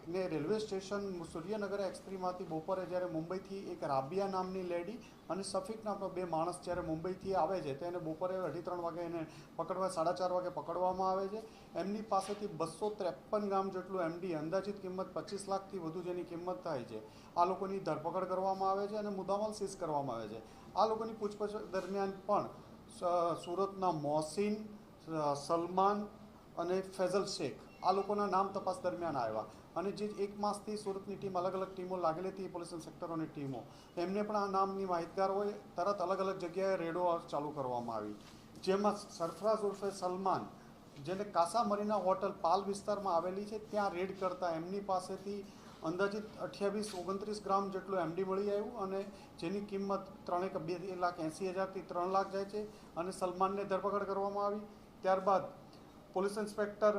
ને railway station Suryanagar એક્સપ્રેસમાંથી બપોરે જ્યારે મુંબઈથી એક રાબિયા નામની લેડી અને સફીક નામનો બે માણસ જ્યારે મુંબઈથી આવે છે તો એને બપોરે 2:30 વાગે એને પકડવા 4:30 વાગે પકડવામાં આવે છે. એમની પાસેથી 253 ગ્રામ જેટલું એમડી, અંદાજિત કિંમત 25 લાખથી વધુ જેની કિંમત થાય છે, આ લોકોની ધરપકડ કરવામાં આવે છે અને મુદ્દામાલ સીઝ કરવામાં આવે છે. આ લોકોની પૂછપરછ દરમિયાન પણ સુરતના મોહસિન, સલમાન અને ફૈઝલ શેખ આ લોકોના નામ તપાસ દરમિયાન આવ્યા અને જે એક માસથી સુરતની ટીમ અલગ અલગ ટીમો લાગેલી હતી, પોલીસ ઇન્સ્પેક્ટરોની ટીમો, એમને પણ આ નામની માહિતગાર હોય તરત અલગ અલગ જગ્યાએ રેડો ચાલુ કરવામાં આવી, જેમાં સરફરાઝ ઉર્ફે સલમાન, જેને કાસા મરીના હોટલ પાલ વિસ્તારમાં આવેલી છે, ત્યાં રેડ કરતા એમની પાસેથી અંદાજિત 28-29 ગ્રામ જેટલું એમડી મળી આવ્યું અને જેની કિંમત 2,80,000થી 3 લાખ જાય છે અને સલમાનને ધરપકડ કરવામાં આવી. ત્યારબાદ પોલીસ ઇન્સ્પેક્ટર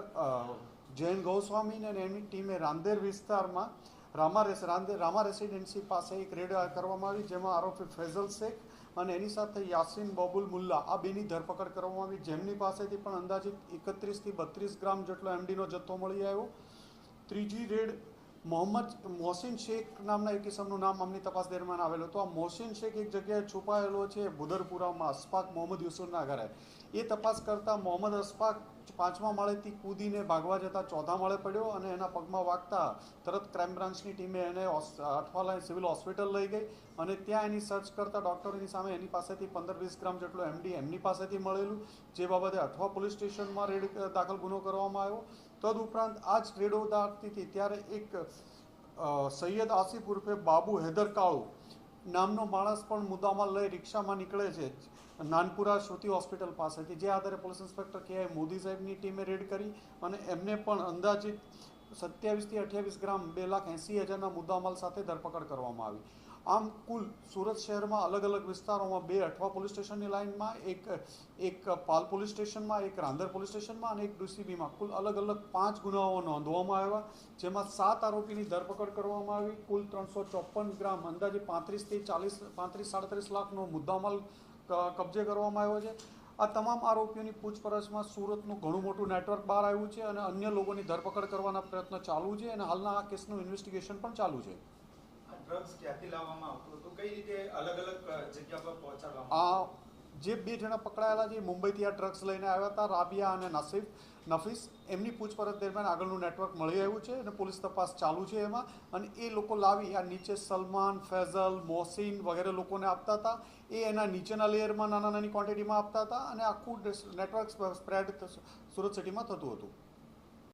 જૈન ગોસ્વામી અને એની ટીમે રાંદેર વિસ્તારમાં રામા રેસિડેન્સી પાસે એક રેડ કરવામાં આવી, જેમાં આરોપી ફૈઝલ શેખ અને એની સાથે યાસીન બબુલ મુલ્લા આ બેની ધરપકડ કરવામાં આવી, જેમની પાસેથી પણ અંદાજિત 31થી 32 ગ્રામ જેટલો એમડીનો જથ્થો મળી આવ્યો. ત્રીજી રેડ મોહસિન શેખ નામના એક કિસમનું નામ અમની તપાસ દરમિયાન આવેલું હતું. આ મોહસિન શેખ એક જગ્યાએ છુપાયેલો છે બુદરપુરામાં અશફાક મોહમ્મદ યુસુફના ઘરે. એ તપાસ કરતાં મોહમ્મદ અશફાક 5મા માળેથી કૂદીને ભાગવા જતાં 4થા માળે પડ્યો અને એના પગમાં વાગતા તરત ક્રાઇમ બ્રાન્ચની ટીમે એને અઠવાલા સિવિલ હોસ્પિટલ લઈ ગઈ અને ત્યાં એની સર્ચ કરતાં ડૉક્ટરોની સામે એની પાસેથી 15-20 ગ્રામ જેટલું એમડી એમની પાસેથી મળેલું, જે બાબતે અઠવા પોલીસ સ્ટેશનમાં રેડ દાખલ ગુનો કરવામાં આવ્યો. તદુપરાંત આ જ રેડો દાખતી હતી ત્યારે એક સૈયદ આસિફ ઉર્ફે બાબુ હૈદર કાળુ નામનો માણસ પણ મુદ્દામાલ લઈ રિક્ષામાં નીકળે છે નાનપુરા શ્રુતિ હોસ્પિટલ પાસેથી, જે આધારે પોલીસ ઇન્સ્પેક્ટર કે મોદી સાહેબની ટીમે રેડ કરી અને એમને પણ અંદાજિત 27થી 28 ગ્રામ 2,80,000ના મુદ્દામાલ સાથે ધરપકડ કરવામાં આવી. આમ કુલ સુરત શહેરમાં અલગ અલગ વિસ્તારોમાં 2 અઠવા પોલીસ સ્ટેશનની લાઇનમાં, એક પાલ પોલીસ સ્ટેશનમાં, એક રાંદેર પોલીસ સ્ટેશનમાં અને એક ડીસીબીમાં કુલ અલગ અલગ 5 ગુનાઓ નોંધવામાં આવ્યા, જેમાં 7 આરોપીની ધરપકડ કરવામાં આવી. કુલ 354 ગ્રામ અંદાજે 35-37 લાખનો મુદ્દામાલ કબજે કરવામાં આવ્યો છે. આ તમામ આરોપીઓની પૂછપરછમાં સુરતનું ઘણું મોટું નેટવર્ક બહાર આવ્યું છે અને અન્ય લોકોની ધરપકડ કરવાના પ્રયત્નો ચાલુ છે અને હાલના આ કેસનું ઇન્વેસ્ટિગેશન પણ ચાલુ છે. ડ્રગ્સ ક્યાંથી લાવવામાં આવતું હતું, કઈ રીતે અલગ અલગ જગ્યા પર પહોંચાડવામાં? આ જે 2 જણા પકડાયેલા છે મુંબઈથી આ ડ્રગ્સ લઈને આવ્યા હતા, રાબિયા અને નફીસ, એમની પૂછપરછ દરમિયાન આગળનું નેટવર્ક મળી આવ્યું છે અને પોલીસ તપાસ ચાલુ છે એમાં, અને એ લોકો લાવી આ નીચે સલમાન, ફૈઝલ, મોહસિન વગેરે લોકોને આપતા હતા. એ એના નીચેના લેયરમાં નાની ક્વોન્ટિટીમાં આપતા હતા અને આખું નેટવર્ક સ્પ્રેડ સુરત સિટીમાં થતું હતું.